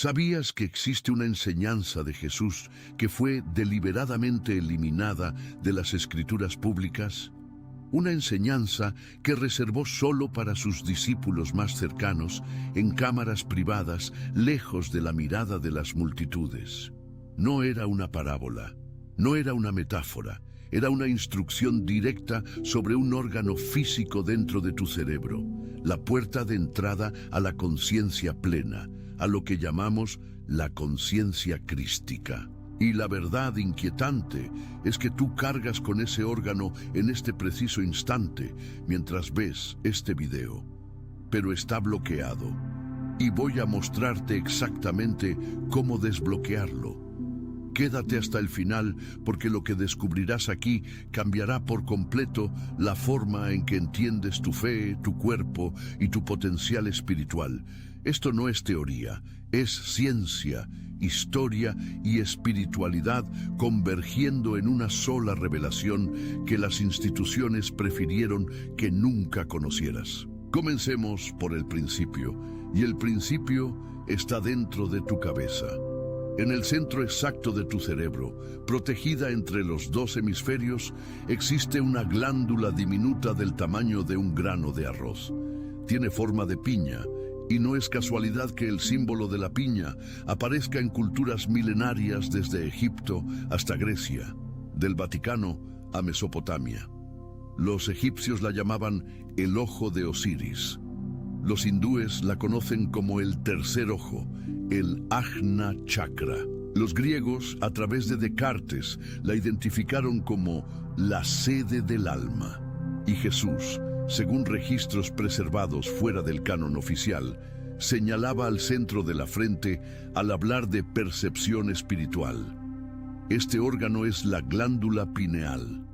¿Sabías que existe una enseñanza de Jesús que fue deliberadamente eliminada de las escrituras públicas? Una enseñanza que reservó solo para sus discípulos más cercanos, en cámaras privadas, lejos de la mirada de las multitudes. No era una parábola, no era una metáfora, era una instrucción directa sobre un órgano físico dentro de tu cerebro, la puerta de entrada a la conciencia plena, a lo que llamamos la conciencia crística. Y la verdad inquietante es que tú cargas con ese órgano en este preciso instante mientras ves este video. Pero está bloqueado. Y voy a mostrarte exactamente cómo desbloquearlo. Quédate hasta el final porque lo que descubrirás aquí cambiará por completo la forma en que entiendes tu fe, tu cuerpo y tu potencial espiritual. Esto no es teoría, es ciencia, historia y espiritualidad convergiendo en una sola revelación que las instituciones prefirieron que nunca conocieras. Comencemos por el principio, y el principio está dentro de tu cabeza. En el centro exacto de tu cerebro, protegida entre los dos hemisferios, existe una glándula diminuta del tamaño de un grano de arroz. Tiene forma de piña, y no es casualidad que el símbolo de la piña aparezca en culturas milenarias desde Egipto hasta Grecia, del Vaticano a Mesopotamia. Los egipcios la llamaban el ojo de Osiris. Los hindúes la conocen como el tercer ojo, el Ajna Chakra. Los griegos, a través de Descartes, la identificaron como la sede del alma. Y Jesús, según registros preservados fuera del canon oficial, señalaba al centro de la frente al hablar de percepción espiritual. Este órgano es la glándula pineal.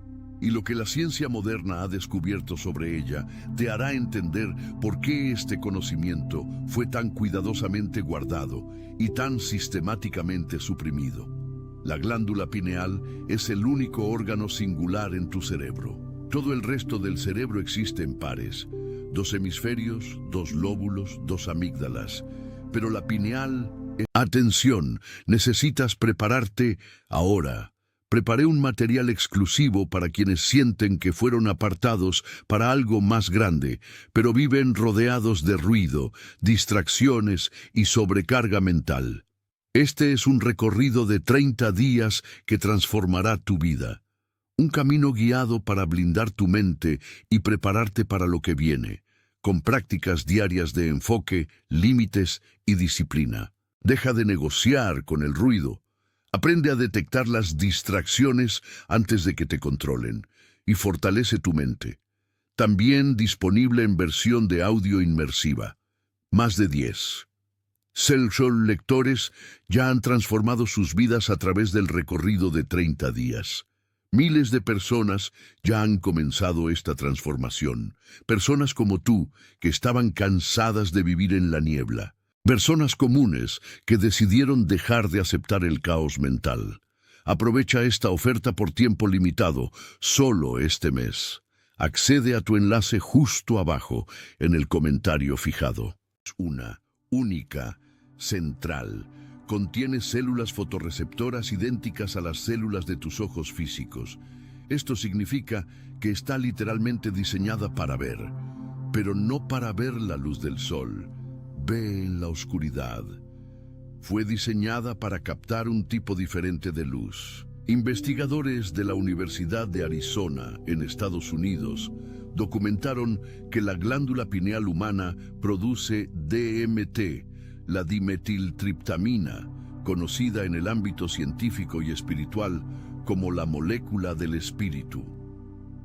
Y lo que la ciencia moderna ha descubierto sobre ella te hará entender por qué este conocimiento fue tan cuidadosamente guardado y tan sistemáticamente suprimido. La glándula pineal es el único órgano singular en tu cerebro. Todo el resto del cerebro existe en pares: 2 hemisferios, 2 lóbulos, 2 amígdalas. Pero la pineal... Atención, necesitas prepararte ahora. Preparé un material exclusivo para quienes sienten que fueron apartados para algo más grande, pero viven rodeados de ruido, distracciones y sobrecarga mental. Este es un recorrido de 30 días que transformará tu vida. Un camino guiado para blindar tu mente y prepararte para lo que viene, con prácticas diarias de enfoque, límites y disciplina. Deja de negociar con el ruido. Aprende a detectar las distracciones antes de que te controlen y fortalece tu mente. También disponible en versión de audio inmersiva. Más de 10. Cell lectores ya han transformado sus vidas a través del recorrido de 30 días. Miles de personas ya han comenzado esta transformación. Personas como tú que estaban cansadas de vivir en la niebla. Personas comunes que decidieron dejar de aceptar el caos mental. Aprovecha esta oferta por tiempo limitado, solo este mes. Accede a tu enlace justo abajo en el comentario fijado. Una única, central. Contiene células fotorreceptoras idénticas a las células de tus ojos físicos. Esto significa que está literalmente diseñada para ver, pero no para ver la luz del sol. Ve en la oscuridad. Fue diseñada para captar un tipo diferente de luz. Investigadores de la Universidad de Arizona, en Estados Unidos, documentaron que la glándula pineal humana produce DMT, la dimetiltriptamina, conocida en el ámbito científico y espiritual como la molécula del espíritu.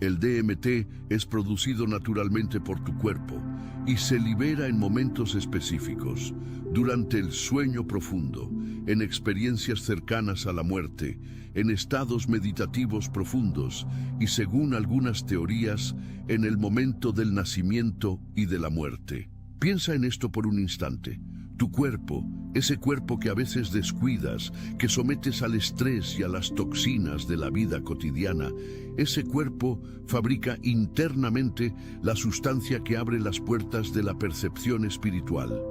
El DMT es producido naturalmente por tu cuerpo y se libera en momentos específicos, durante el sueño profundo, en experiencias cercanas a la muerte, en estados meditativos profundos y, según algunas teorías, en el momento del nacimiento y de la muerte. Piensa en esto por un instante. Tu cuerpo, ese cuerpo que a veces descuidas, que sometes al estrés y a las toxinas de la vida cotidiana, ese cuerpo fabrica internamente la sustancia que abre las puertas de la percepción espiritual.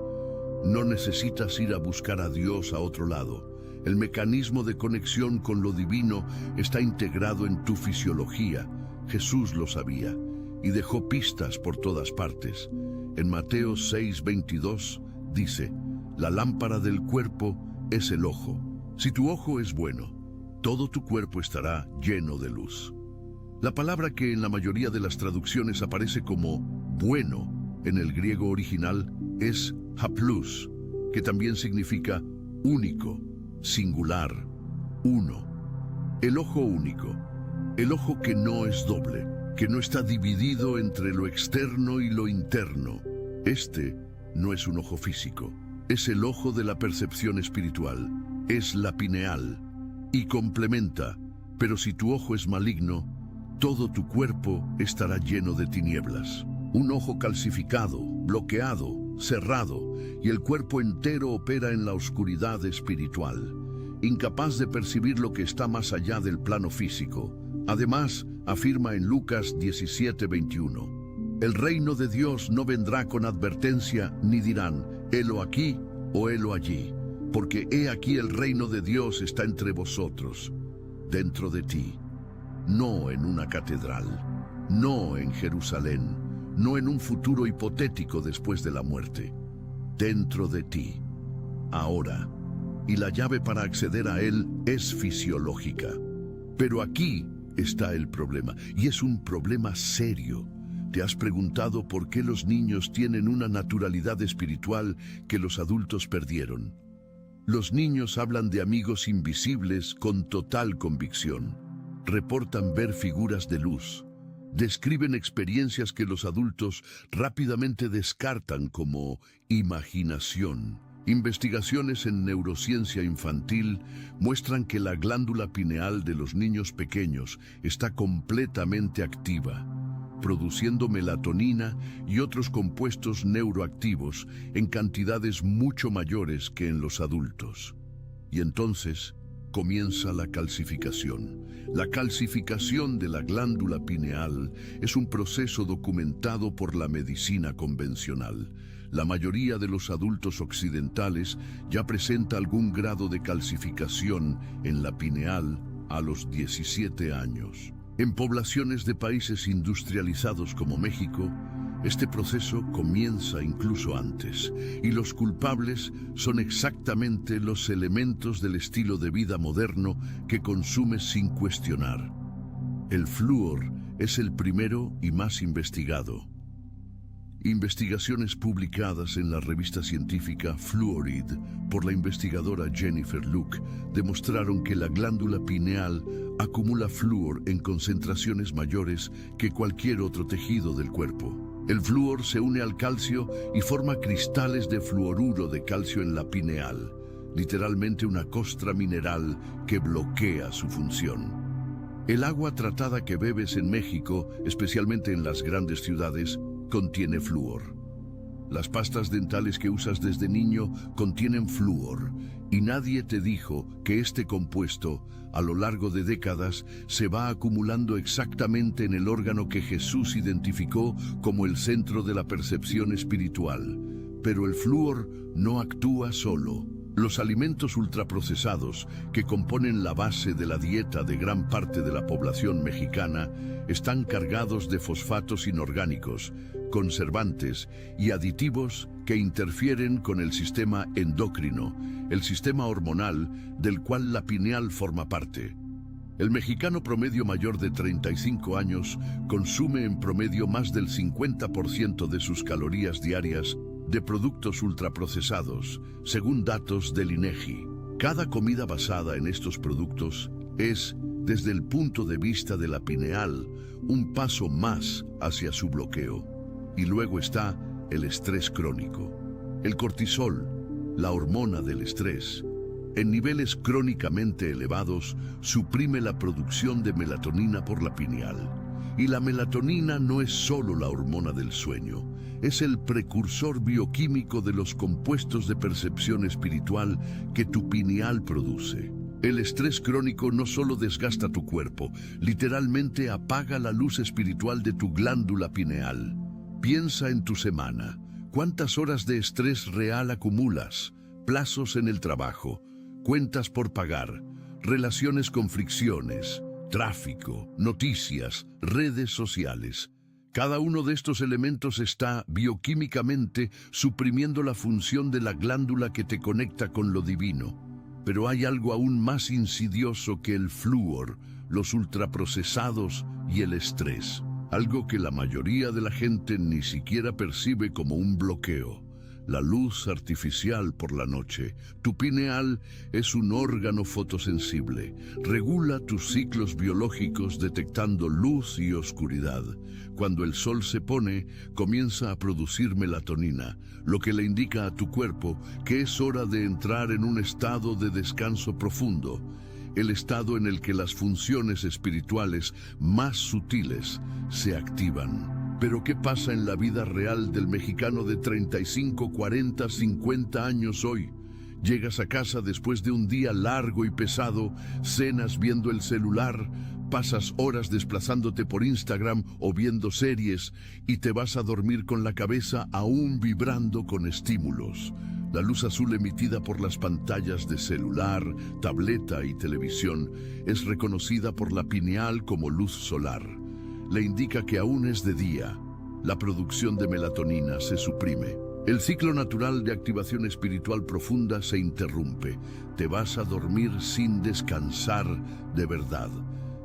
No necesitas ir a buscar a Dios a otro lado. El mecanismo de conexión con lo divino está integrado en tu fisiología. Jesús lo sabía y dejó pistas por todas partes. En Mateo 6:22 dice: la lámpara del cuerpo es el ojo. Si tu ojo es bueno, todo tu cuerpo estará lleno de luz. La palabra que en la mayoría de las traducciones aparece como bueno en el griego original es haplus, que también significa único, singular, uno. El ojo único, el ojo que no es doble, que no está dividido entre lo externo y lo interno. Este no es un ojo físico, es el ojo de la percepción espiritual, es la pineal y complementa, pero si tu ojo es maligno, todo tu cuerpo estará lleno de tinieblas. Un ojo calcificado, bloqueado, cerrado, y el cuerpo entero opera en la oscuridad espiritual, incapaz de percibir lo que está más allá del plano físico. Además, afirma en Lucas 17:21, el reino de Dios no vendrá con advertencia, ni dirán, helo aquí o helo allí, porque he aquí el reino de Dios está entre vosotros, dentro de ti. No en una catedral, no en Jerusalén, no en un futuro hipotético después de la muerte. Dentro de ti, ahora. Y la llave para acceder a él es fisiológica. Pero aquí está el problema, y es un problema serio. ¿Te has preguntado por qué los niños tienen una naturalidad espiritual que los adultos perdieron? Los niños hablan de amigos invisibles con total convicción. Reportan ver figuras de luz. Describen experiencias que los adultos rápidamente descartan como imaginación. Investigaciones en neurociencia infantil muestran que la glándula pineal de los niños pequeños está completamente activa, produciendo melatonina y otros compuestos neuroactivos en cantidades mucho mayores que en los adultos. Y entonces comienza la calcificación. La calcificación de la glándula pineal es un proceso documentado por la medicina convencional. La mayoría de los adultos occidentales ya presenta algún grado de calcificación en la pineal a los 17 años. En poblaciones de países industrializados como México, este proceso comienza incluso antes, y los culpables son exactamente los elementos del estilo de vida moderno que consumes sin cuestionar. El flúor es el primero y más investigado. Investigaciones publicadas en la revista científica Fluorid por la investigadora Jennifer Luke demostraron que la glándula pineal acumula flúor en concentraciones mayores que cualquier otro tejido del cuerpo. El flúor se une al calcio y forma cristales de fluoruro de calcio en la pineal, literalmente una costra mineral que bloquea su función. El agua tratada que bebes en México, especialmente en las grandes ciudades, contiene flúor. Las pastas dentales que usas desde niño contienen flúor, y nadie te dijo que este compuesto, a lo largo de décadas, se va acumulando exactamente en el órgano que Jesús identificó como el centro de la percepción espiritual. Pero el flúor no actúa solo. Los alimentos ultraprocesados, que componen la base de la dieta de gran parte de la población mexicana, están cargados de fosfatos inorgánicos, conservantes y aditivos que interfieren con el sistema endocrino, el sistema hormonal del cual la pineal forma parte. El mexicano promedio mayor de 35 años consume en promedio más del 50% de sus calorías diarias de productos ultraprocesados, según datos del INEGI. Cada comida basada en estos productos es, desde el punto de vista de la pineal, un paso más hacia su bloqueo. Y luego está el estrés crónico. El cortisol, la hormona del estrés, en niveles crónicamente elevados, suprime la producción de melatonina por la pineal. Y la melatonina no es solo la hormona del sueño, es el precursor bioquímico de los compuestos de percepción espiritual que tu pineal produce. El estrés crónico no solo desgasta tu cuerpo, literalmente apaga la luz espiritual de tu glándula pineal. Piensa en tu semana. ¿Cuántas horas de estrés real acumulas? Plazos en el trabajo, cuentas por pagar, relaciones con fricciones, tráfico, noticias, redes sociales. Cada uno de estos elementos está bioquímicamente suprimiendo la función de la glándula que te conecta con lo divino. Pero hay algo aún más insidioso que el flúor, los ultraprocesados y el estrés. Algo que la mayoría de la gente ni siquiera percibe como un bloqueo. La luz artificial por la noche. Tu pineal es un órgano fotosensible. Regula tus ciclos biológicos detectando luz y oscuridad. Cuando el sol se pone, comienza a producir melatonina, lo que le indica a tu cuerpo que es hora de entrar en un estado de descanso profundo. El estado en el que las funciones espirituales más sutiles se activan. Pero ¿qué pasa en la vida real del mexicano de 35, 40, 50 años hoy? Llegas a casa después de un día largo y pesado, cenas viendo el celular, pasas horas desplazándote por Instagram o viendo series y te vas a dormir con la cabeza aún vibrando con estímulos. La luz azul emitida por las pantallas de celular, tableta y televisión es reconocida por la pineal como luz solar. Le indica que aún es de día. La producción de melatonina se suprime. El ciclo natural de activación espiritual profunda se interrumpe. Te vas a dormir sin descansar de verdad.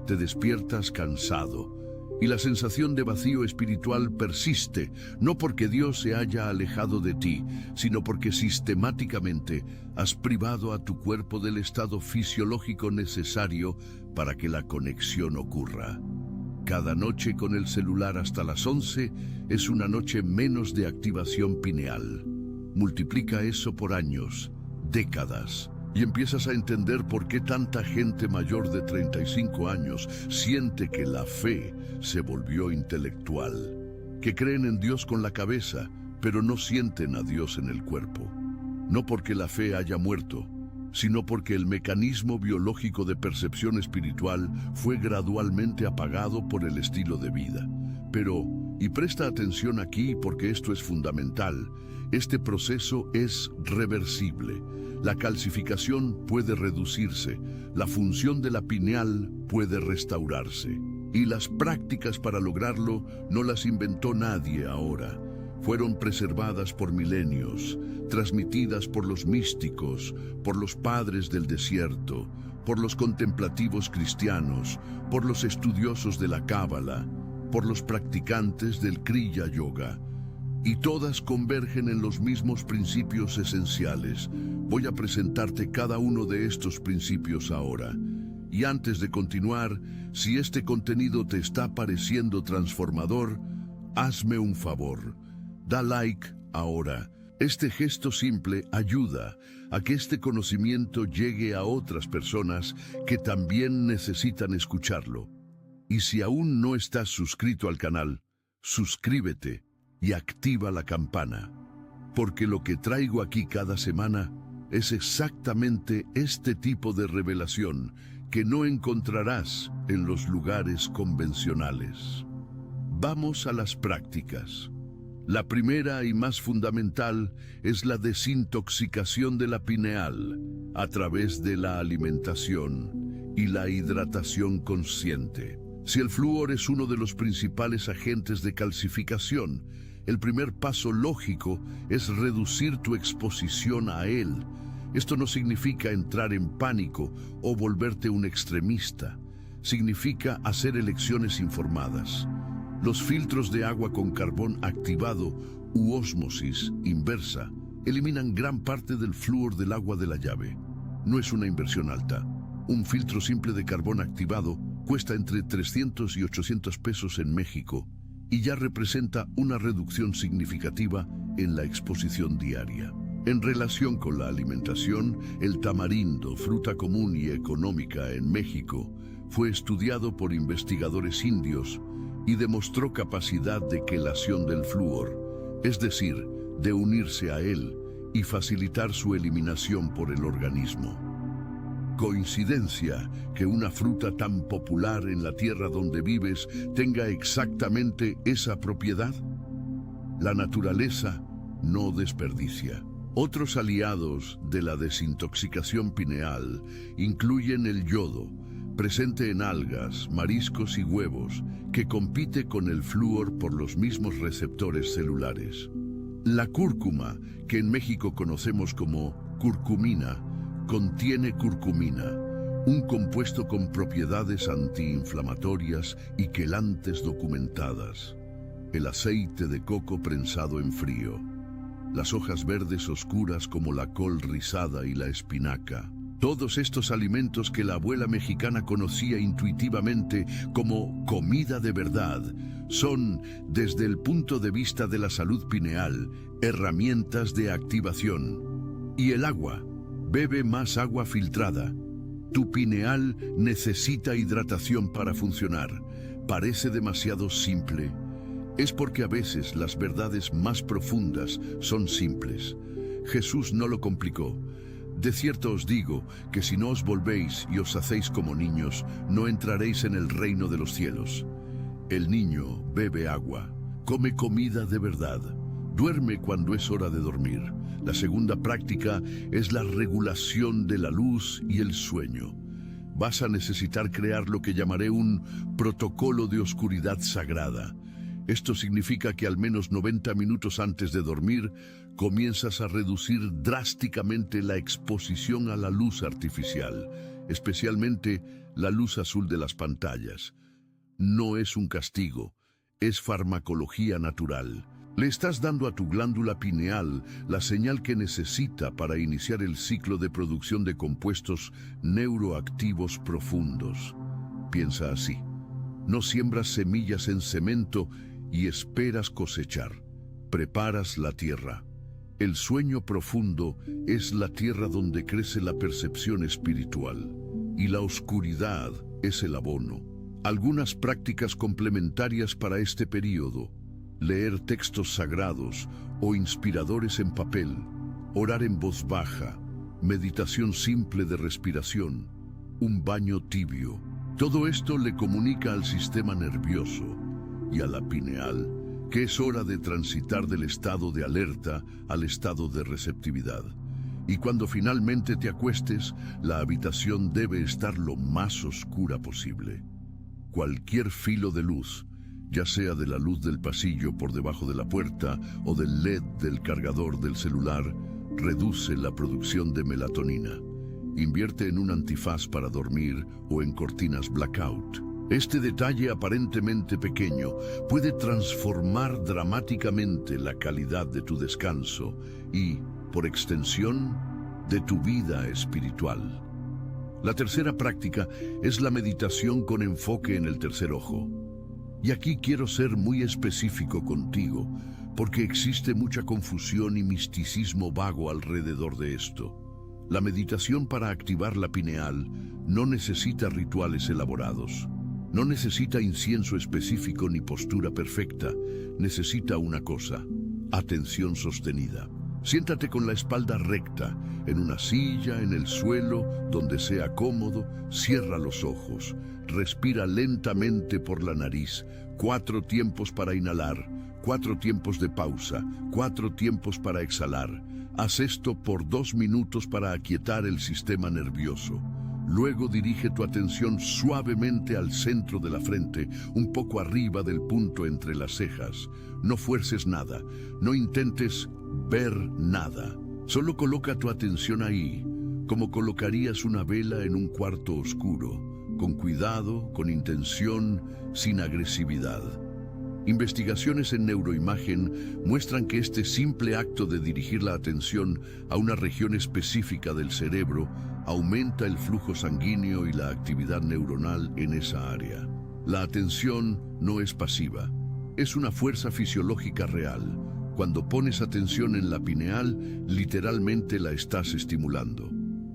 Te despiertas cansado. Y la sensación de vacío espiritual persiste, no porque Dios se haya alejado de ti, sino porque sistemáticamente has privado a tu cuerpo del estado fisiológico necesario para que la conexión ocurra. Cada noche con el celular hasta las 11 es una noche menos de activación pineal. Multiplica eso por años, décadas, y empiezas a entender por qué tanta gente mayor de 35 años siente que la fe se volvió intelectual, que creen en Dios con la cabeza, pero no sienten a Dios en el cuerpo. No porque la fe haya muerto, sino porque el mecanismo biológico de percepción espiritual fue gradualmente apagado por el estilo de vida. Pero, y presta atención aquí porque esto es fundamental, este proceso es reversible. La calcificación puede reducirse, la función de la pineal puede restaurarse. Y las prácticas para lograrlo no las inventó nadie ahora. Fueron preservadas por milenios, transmitidas por los místicos, por los padres del desierto, por los contemplativos cristianos, por los estudiosos de la Cábala, por los practicantes del Kriya Yoga. Y todas convergen en los mismos principios esenciales. Voy a presentarte cada uno de estos principios ahora. Y antes de continuar, si este contenido te está pareciendo transformador, hazme un favor. Da like ahora. Este gesto simple ayuda a que este conocimiento llegue a otras personas que también necesitan escucharlo. Y si aún no estás suscrito al canal, suscríbete y activa la campana, porque lo que traigo aquí cada semana es exactamente este tipo de revelación que no encontrarás en los lugares convencionales. Vamos a las prácticas. La primera y más fundamental es la desintoxicación de la pineal a través de la alimentación y la hidratación consciente. Si el flúor es uno de los principales agentes de calcificación, el primer paso lógico es reducir tu exposición a él. Esto no significa entrar en pánico o volverte un extremista. Significa hacer elecciones informadas. Los filtros de agua con carbón activado u ósmosis inversa eliminan gran parte del flúor del agua de la llave. No es una inversión alta. Un filtro simple de carbón activado cuesta entre 300 y 800 pesos en México y ya representa una reducción significativa en la exposición diaria. En relación con la alimentación, el tamarindo, fruta común y económica en México, fue estudiado por investigadores indios y demostró capacidad de quelación del flúor, es decir, de unirse a él y facilitar su eliminación por el organismo. ¿Coincidencia que una fruta tan popular en la tierra donde vives tenga exactamente esa propiedad? La naturaleza no desperdicia. Otros aliados de la desintoxicación pineal incluyen el yodo, presente en algas, mariscos y huevos, que compite con el flúor por los mismos receptores celulares. La cúrcuma, que en México conocemos como curcumina, contiene curcumina, un compuesto con propiedades antiinflamatorias y quelantes documentadas. El aceite de coco prensado en frío. Las hojas verdes oscuras como la col rizada y la espinaca. Todos estos alimentos que la abuela mexicana conocía intuitivamente como comida de verdad, son, desde el punto de vista de la salud pineal, herramientas de activación. Y el agua. Bebe más agua filtrada. Tu pineal necesita hidratación para funcionar. Parece demasiado simple. Es porque a veces las verdades más profundas son simples. Jesús no lo complicó. De cierto os digo que si no os volvéis y os hacéis como niños, no entraréis en el reino de los cielos. El niño bebe agua, come comida de verdad, duerme cuando es hora de dormir. La segunda práctica es la regulación de la luz y el sueño. Vas a necesitar crear lo que llamaré un protocolo de oscuridad sagrada. Esto significa que al menos 90 minutos antes de dormir, comienzas a reducir drásticamente la exposición a la luz artificial, especialmente la luz azul de las pantallas. No es un castigo, es farmacología natural. Le estás dando a tu glándula pineal la señal que necesita para iniciar el ciclo de producción de compuestos neuroactivos profundos. Piensa así. No siembras semillas en cemento y esperas cosechar. Preparas la tierra. El sueño profundo es la tierra donde crece la percepción espiritual. Y la oscuridad es el abono. Algunas prácticas complementarias para este periodo: leer textos sagrados o inspiradores en papel, orar en voz baja, meditación simple de respiración, un baño tibio. Todo esto le comunica al sistema nervioso y a la pineal que es hora de transitar del estado de alerta al estado de receptividad. Y cuando finalmente te acuestes, la habitación debe estar lo más oscura posible. Cualquier filo de luz, ya sea de la luz del pasillo por debajo de la puerta o del LED del cargador del celular, reduce la producción de melatonina. Invierte en un antifaz para dormir o en cortinas blackout. Este detalle aparentemente pequeño puede transformar dramáticamente la calidad de tu descanso y, por extensión, de tu vida espiritual. La tercera práctica es la meditación con enfoque en el tercer ojo. Y aquí quiero ser muy específico contigo, porque existe mucha confusión y misticismo vago alrededor de esto. La meditación para activar la pineal no necesita rituales elaborados. No necesita incienso específico ni postura perfecta. Necesita una cosa: atención sostenida. Siéntate con la espalda recta, en una silla, en el suelo, donde sea cómodo. Cierra los ojos. Respira lentamente por la nariz. 4 tiempos para inhalar, 4 tiempos de pausa, 4 tiempos para exhalar. Haz esto por 2 minutos para aquietar el sistema nervioso. Luego dirige tu atención suavemente al centro de la frente, un poco arriba del punto entre las cejas. No fuerces nada, no intentes ver nada. Solo coloca tu atención ahí, como colocarías una vela en un cuarto oscuro, con cuidado, con intención, sin agresividad. Investigaciones en neuroimagen muestran que este simple acto de dirigir la atención a una región específica del cerebro aumenta el flujo sanguíneo y la actividad neuronal en esa área. La atención no es pasiva, es una fuerza fisiológica real. Cuando pones atención en la pineal, literalmente la estás estimulando.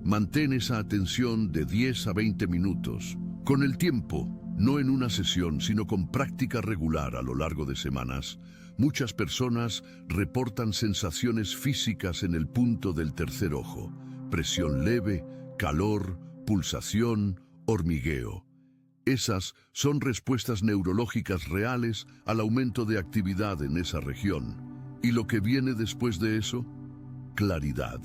Mantén esa atención de 10 a 20 minutos. Con el tiempo, no en una sesión, sino con práctica regular a lo largo de semanas, muchas personas reportan sensaciones físicas en el punto del tercer ojo: presión leve, calor, pulsación, hormigueo. Esas son respuestas neurológicas reales al aumento de actividad en esa región. ¿Y lo que viene después de eso? Claridad,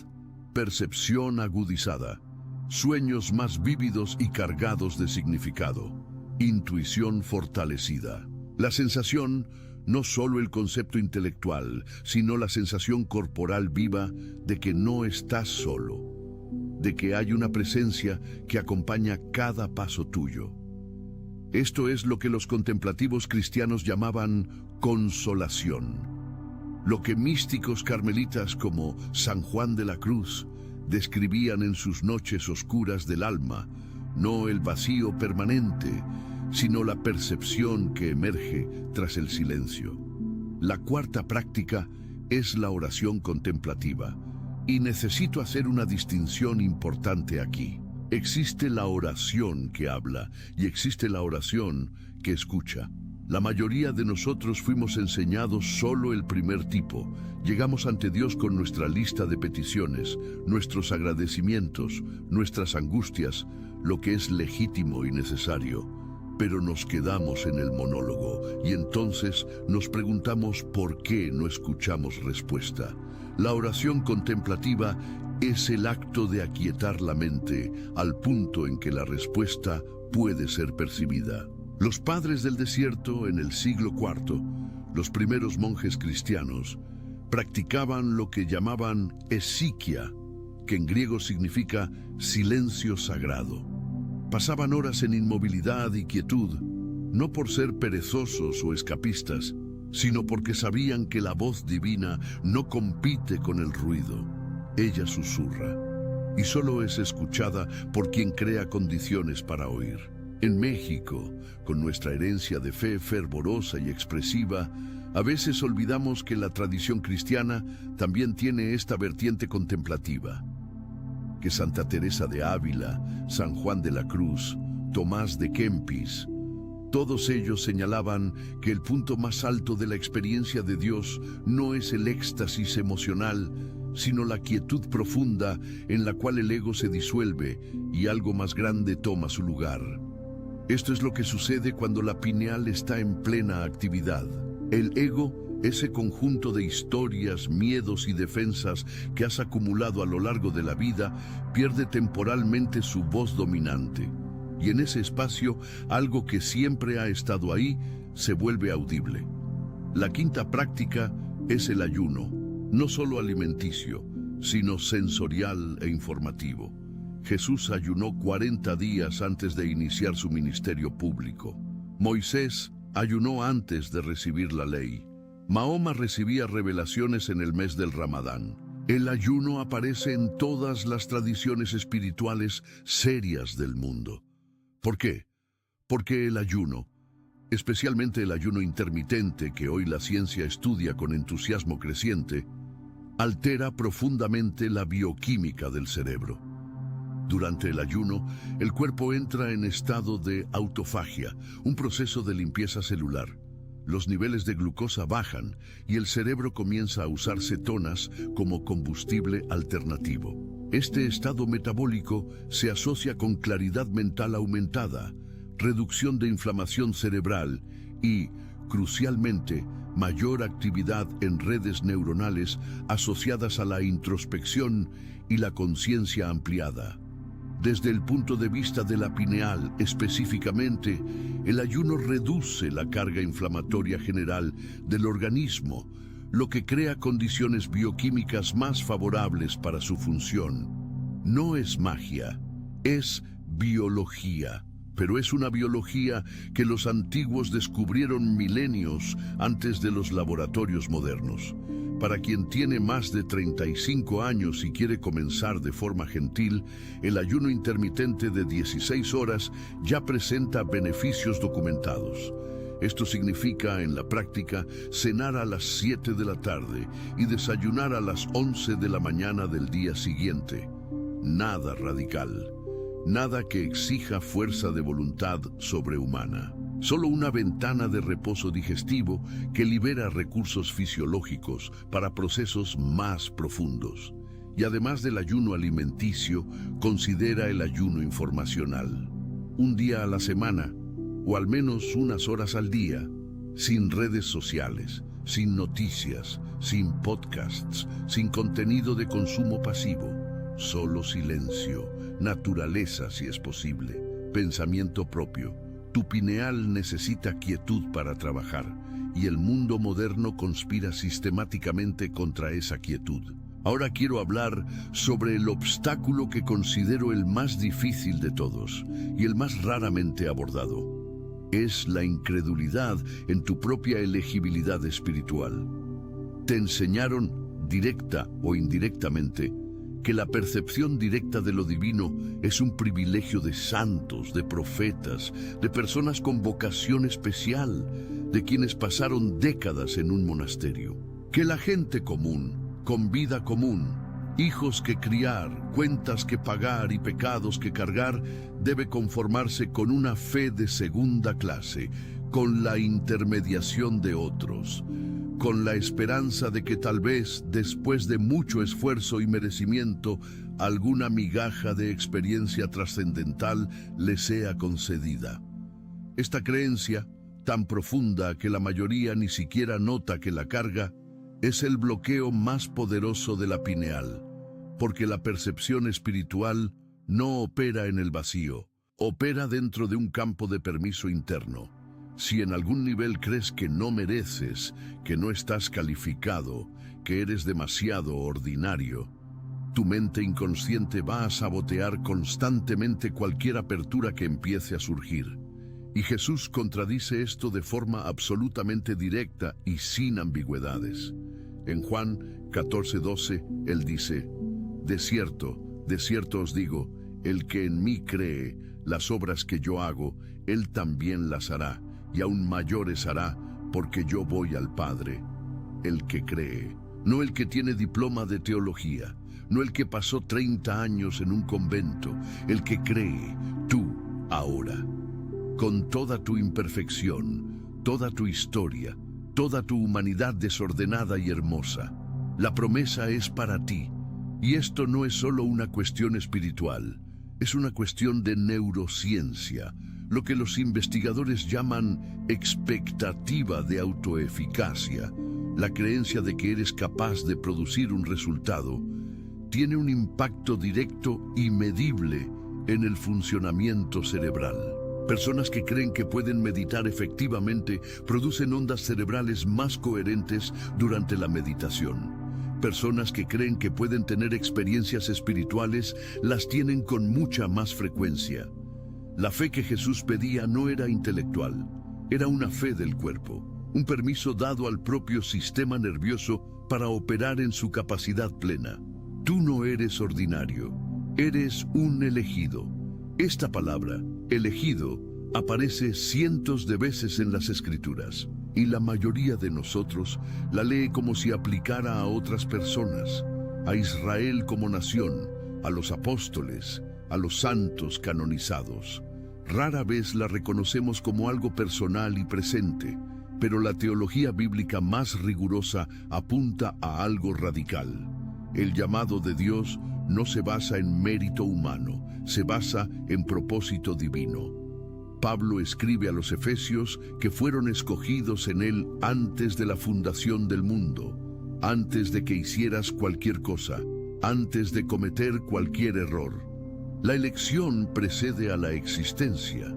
percepción agudizada, sueños más vívidos y cargados de significado, intuición fortalecida. La sensación, no solo el concepto intelectual, sino la sensación corporal viva de que no estás solo, de que hay una presencia que acompaña cada paso tuyo. Esto es lo que los contemplativos cristianos llamaban consolación. Lo que místicos carmelitas como San Juan de la Cruz describían en sus noches oscuras del alma, no el vacío permanente, sino la percepción que emerge tras el silencio. La cuarta práctica es la oración contemplativa, y necesito hacer una distinción importante aquí. Existe la oración que habla y existe la oración que escucha. La mayoría de nosotros fuimos enseñados solo el primer tipo. Llegamos ante Dios con nuestra lista de peticiones, nuestros agradecimientos, nuestras angustias, lo que es legítimo y necesario. Pero nos quedamos en el monólogo y entonces nos preguntamos por qué no escuchamos respuesta. La oración contemplativa es el acto de aquietar la mente al punto en que la respuesta puede ser percibida. Los padres del desierto en el siglo IV, los primeros monjes cristianos, practicaban lo que llamaban esiquia, que en griego significa silencio sagrado. Pasaban horas en inmovilidad y quietud, no por ser perezosos o escapistas, sino porque sabían que la voz divina no compite con el ruido. Ella susurra, y solo es escuchada por quien crea condiciones para oír. En México, con nuestra herencia de fe fervorosa y expresiva, a veces olvidamos que la tradición cristiana también tiene esta vertiente contemplativa. Que Santa Teresa de Ávila, San Juan de la Cruz, Tomás de Kempis, todos ellos señalaban que el punto más alto de la experiencia de Dios no es el éxtasis emocional, sino la quietud profunda en la cual el ego se disuelve y algo más grande toma su lugar. Esto es lo que sucede cuando la pineal está en plena actividad. El ego, ese conjunto de historias, miedos y defensas que has acumulado a lo largo de la vida, pierde temporalmente su voz dominante. Y en ese espacio, algo que siempre ha estado ahí, se vuelve audible. La quinta práctica es el ayuno, no solo alimenticio, sino sensorial e informativo. Jesús ayunó 40 días antes de iniciar su ministerio público. Moisés ayunó antes de recibir la ley. Mahoma recibía revelaciones en el mes del Ramadán. El ayuno aparece en todas las tradiciones espirituales serias del mundo. ¿Por qué? Porque el ayuno, especialmente el ayuno intermitente que hoy la ciencia estudia con entusiasmo creciente, altera profundamente la bioquímica del cerebro. Durante el ayuno, el cuerpo entra en estado de autofagia, un proceso de limpieza celular. Los niveles de glucosa bajan y el cerebro comienza a usar cetonas como combustible alternativo. Este estado metabólico se asocia con claridad mental aumentada, reducción de inflamación cerebral y, crucialmente, mayor actividad en redes neuronales asociadas a la introspección y la conciencia ampliada. Desde el punto de vista de la pineal, específicamente, el ayuno reduce la carga inflamatoria general del organismo, lo que crea condiciones bioquímicas más favorables para su función. No es magia, es biología, pero es una biología que los antiguos descubrieron milenios antes de los laboratorios modernos. Para quien tiene más de 35 años y quiere comenzar de forma gentil, el ayuno intermitente de 16 horas ya presenta beneficios documentados. Esto significa, en la práctica, cenar a las 7 de la tarde y desayunar a las 11 de la mañana del día siguiente. Nada radical, nada que exija fuerza de voluntad sobrehumana. Solo una ventana de reposo digestivo que libera recursos fisiológicos para procesos más profundos. Y además del ayuno alimenticio, considera el ayuno informacional. Un día a la semana, o al menos unas horas al día, sin redes sociales, sin noticias, sin podcasts, sin contenido de consumo pasivo, solo silencio, naturaleza si es posible, pensamiento propio. Tu pineal necesita quietud para trabajar y el mundo moderno conspira sistemáticamente contra esa quietud. Ahora quiero hablar sobre el obstáculo que considero el más difícil de todos y el más raramente abordado. Es la incredulidad en tu propia elegibilidad espiritual. Te enseñaron, directa o indirectamente, que la percepción directa de lo divino es un privilegio de santos, de profetas, de personas con vocación especial, de quienes pasaron décadas en un monasterio. Que la gente común, con vida común, hijos que criar, cuentas que pagar y pecados que cargar, debe conformarse con una fe de segunda clase, con la intermediación de otros, con la esperanza de que tal vez, después de mucho esfuerzo y merecimiento, alguna migaja de experiencia trascendental le sea concedida. Esta creencia, tan profunda que la mayoría ni siquiera nota que la carga, es el bloqueo más poderoso de la pineal, porque la percepción espiritual no opera en el vacío, opera dentro de un campo de permiso interno. Si en algún nivel crees que no mereces, que no estás calificado, que eres demasiado ordinario, tu mente inconsciente va a sabotear constantemente cualquier apertura que empiece a surgir. Y Jesús contradice esto de forma absolutamente directa y sin ambigüedades. En Juan 14:12, Él dice: de cierto os digo, el que en mí cree, las obras que yo hago, Él también las hará, y aún mayores hará, porque yo voy al Padre. El que cree, no el que tiene diploma de teología, no el que pasó 30 años en un convento, el que cree, tú, ahora. Con toda tu imperfección, toda tu historia, toda tu humanidad desordenada y hermosa, la promesa es para ti. Y esto no es solo una cuestión espiritual, es una cuestión de neurociencia, lo que los investigadores llaman expectativa de autoeficacia. La creencia de que eres capaz de producir un resultado tiene un impacto directo y medible en el funcionamiento cerebral. Personas que creen que pueden meditar efectivamente producen ondas cerebrales más coherentes durante la meditación. Personas que creen que pueden tener experiencias espirituales las tienen con mucha más frecuencia. La fe que Jesús pedía no era intelectual, era una fe del cuerpo, un permiso dado al propio sistema nervioso para operar en su capacidad plena. Tú no eres ordinario, eres un elegido. Esta palabra, elegido, aparece cientos de veces en las Escrituras, y la mayoría de nosotros la lee como si aplicara a otras personas, a Israel como nación, a los apóstoles, a los santos canonizados. Rara vez la reconocemos como algo personal y presente, pero la teología bíblica más rigurosa apunta a algo radical. El llamado de Dios no se basa en mérito humano, se basa en propósito divino. Pablo escribe a los efesios que fueron escogidos en él antes de la fundación del mundo, antes de que hicieras cualquier cosa, antes de cometer cualquier error. La elección precede a la existencia.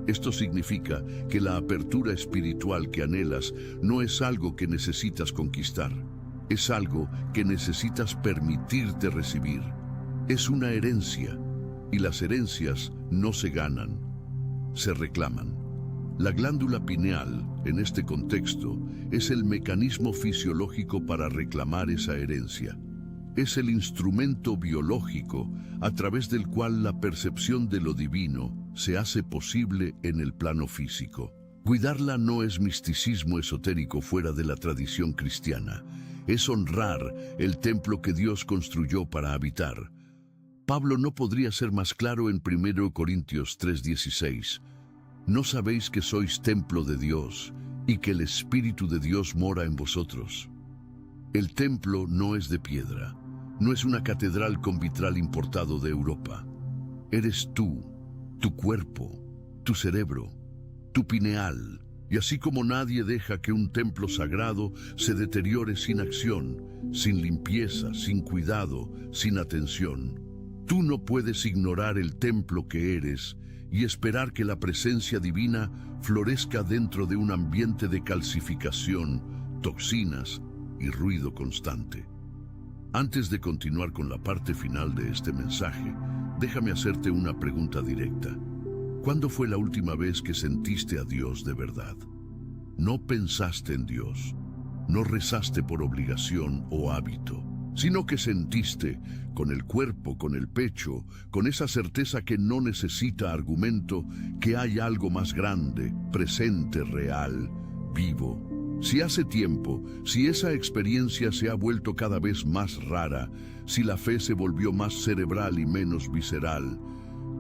Esto significa que la apertura espiritual que anhelas no es algo que necesitas conquistar, es algo que necesitas permitirte recibir. Es una herencia, y las herencias no se ganan, se reclaman. La glándula pineal, en este contexto, es el mecanismo fisiológico para reclamar esa herencia. Es el instrumento biológico a través del cual la percepción de lo divino se hace posible en el plano físico. Cuidarla no es misticismo esotérico fuera de la tradición cristiana. Es honrar el templo que Dios construyó para habitar. Pablo no podría ser más claro en 1 Corintios 3:16. ¿No sabéis que sois templo de Dios y que el Espíritu de Dios mora en vosotros? El templo no es de piedra, no es una catedral con vitral importado de Europa. Eres tú, tu cuerpo, tu cerebro, tu pineal, Y así como nadie deja que un templo sagrado se deteriore sin acción, sin limpieza, sin cuidado, sin atención, tú no puedes ignorar el templo que eres y esperar que la presencia divina florezca dentro de un ambiente de calcificación, toxinas y ruido constante. Antes de continuar con la parte final de este mensaje, déjame hacerte una pregunta directa. ¿Cuándo fue la última vez que sentiste a Dios de verdad? No pensaste en Dios, no rezaste por obligación o hábito, sino que sentiste, con el cuerpo, con el pecho, con esa certeza que no necesita argumento, que hay algo más grande, presente, real, vivo. Si hace tiempo, si esa experiencia se ha vuelto cada vez más rara, si la fe se volvió más cerebral y menos visceral,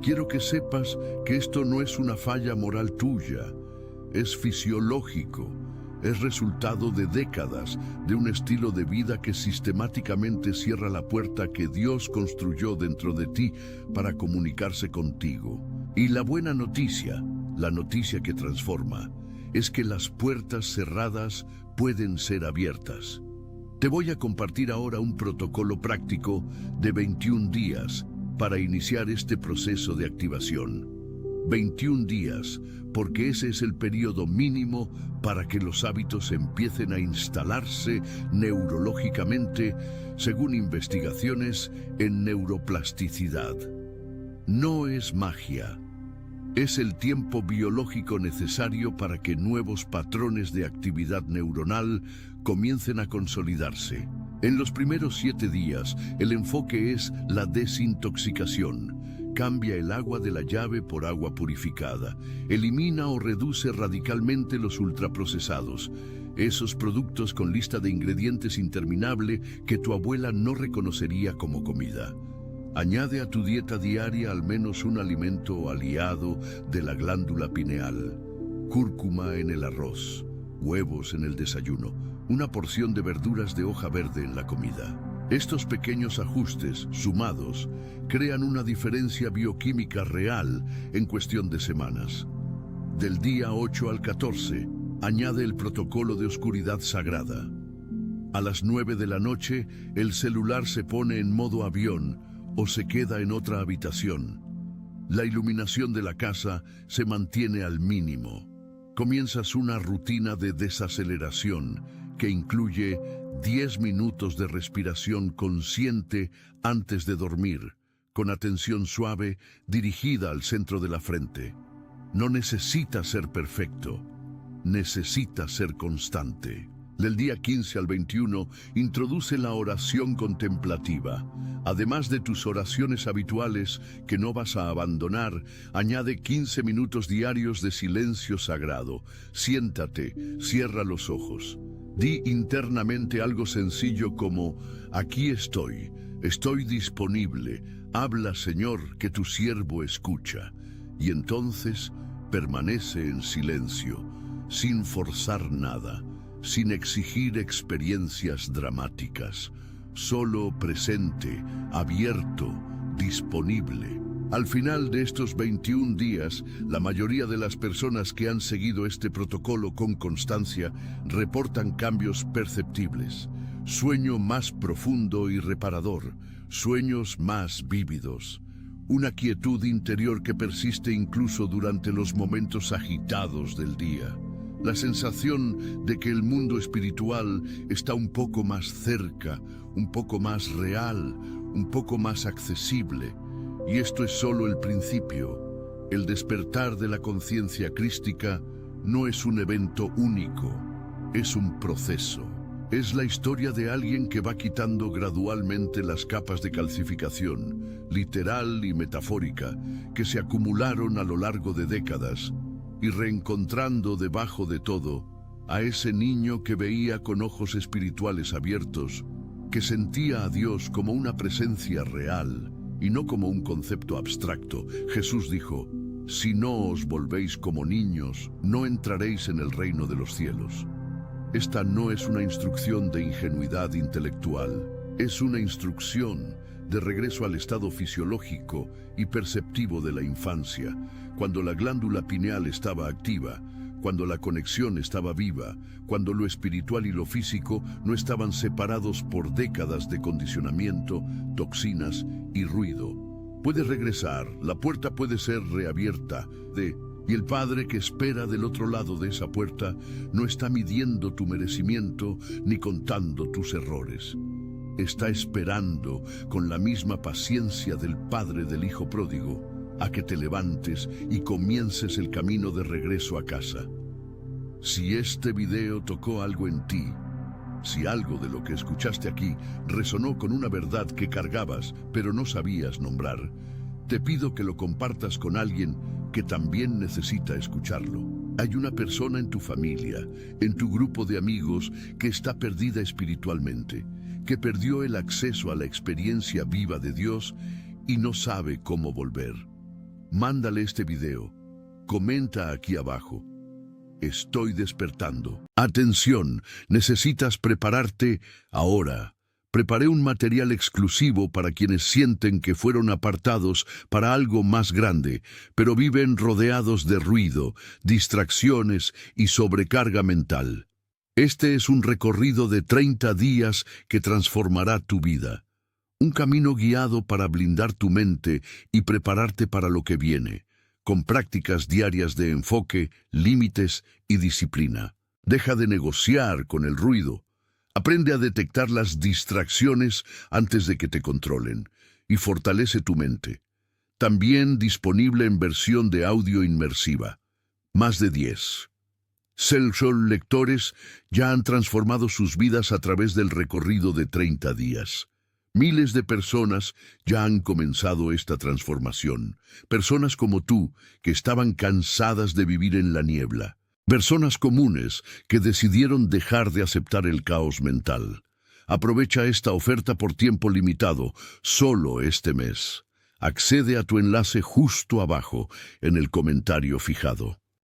quiero que sepas que esto no es una falla moral tuya, es fisiológico, es resultado de décadas de un estilo de vida que sistemáticamente cierra la puerta que Dios construyó dentro de ti para comunicarse contigo. Y la buena noticia, la noticia que transforma, es que las puertas cerradas pueden ser abiertas. Te voy a compartir ahora un protocolo práctico de 21 días para iniciar este proceso de activación. 21 días, porque ese es el periodo mínimo para que los hábitos empiecen a instalarse neurológicamente, según investigaciones en neuroplasticidad. No es magia. Es el tiempo biológico necesario para que nuevos patrones de actividad neuronal comiencen a consolidarse. En los primeros 7 días, el enfoque es la desintoxicación. Cambia el agua de la llave por agua purificada. Elimina o reduce radicalmente los ultraprocesados, esos productos con lista de ingredientes interminable que tu abuela no reconocería como comida. Añade a tu dieta diaria al menos un alimento aliado de la glándula pineal. Cúrcuma en el arroz, huevos en el desayuno, una porción de verduras de hoja verde en la comida. Estos pequeños ajustes, sumados, crean una diferencia bioquímica real en cuestión de semanas. Del día 8 al 14, añade el protocolo de oscuridad sagrada. A las 9 de la noche, el celular se pone en modo avión o se queda en otra habitación. La iluminación de la casa se mantiene al mínimo. Comienzas una rutina de desaceleración que incluye 10 minutos de respiración consciente antes de dormir, con atención suave dirigida al centro de la frente. No necesita ser perfecto, necesita ser constante. Del día 15 al 21, introduce la oración contemplativa. Además de tus oraciones habituales que no vas a abandonar, añade 15 minutos diarios de silencio sagrado. Siéntate, cierra los ojos. Di internamente algo sencillo como: aquí estoy disponible, habla Señor, que tu siervo escucha. Y entonces permanece en silencio, sin forzar nada, sin exigir experiencias dramáticas, solo presente, abierto, disponible. Al final de estos 21 días, la mayoría de las personas que han seguido este protocolo con constancia reportan cambios perceptibles. Sueño más profundo y reparador, sueños más vívidos, una quietud interior que persiste incluso durante los momentos agitados del día. La sensación de que el mundo espiritual está un poco más cerca, un poco más real, un poco más accesible. Y esto es solo el principio. El despertar de la conciencia crística no es un evento único, es un proceso. Es la historia de alguien que va quitando gradualmente las capas de calcificación, literal y metafórica, que se acumularon a lo largo de décadas, y reencontrando debajo de todo a ese niño que veía con ojos espirituales abiertos, que sentía a Dios como una presencia real y no como un concepto abstracto. Jesús dijo: si no os volvéis como niños, no entraréis en el reino de los cielos. Esta no es una instrucción de ingenuidad intelectual, es una instrucción de regreso al estado fisiológico y perceptivo de la infancia, cuando la glándula pineal estaba activa, cuando la conexión estaba viva, cuando lo espiritual y lo físico no estaban separados por décadas de condicionamiento, toxinas y ruido. Puedes regresar, la puerta puede ser reabierta, y el Padre que espera del otro lado de esa puerta no está midiendo tu merecimiento ni contando tus errores. Está esperando con la misma paciencia del Padre del Hijo Pródigo a que te levantes y comiences el camino de regreso a casa. Si este video tocó algo en ti, si algo de lo que escuchaste aquí resonó con una verdad que cargabas pero no sabías nombrar, te pido que lo compartas con alguien que también necesita escucharlo. Hay una persona en tu familia, en tu grupo de amigos, que está perdida espiritualmente, que perdió el acceso a la experiencia viva de Dios y no sabe cómo volver. Mándale este video. Comenta aquí abajo: estoy despertando. Atención, necesitas prepararte ahora. Preparé un material exclusivo para quienes sienten que fueron apartados para algo más grande, pero viven rodeados de ruido, distracciones y sobrecarga mental. Este es un recorrido de 30 días que transformará tu vida. Un camino guiado para blindar tu mente y prepararte para lo que viene, con prácticas diarias de enfoque, límites y disciplina. Deja de negociar con el ruido. Aprende a detectar las distracciones antes de que te controlen y fortalece tu mente. También disponible en versión de audio inmersiva. Más de 10. Self-Soul lectores ya han transformado sus vidas a través del recorrido de 30 días. Miles de personas ya han comenzado esta transformación. Personas como tú, que estaban cansadas de vivir en la niebla. Personas comunes que decidieron dejar de aceptar el caos mental. Aprovecha esta oferta por tiempo limitado, solo este mes. Accede a tu enlace justo abajo, en el comentario fijado.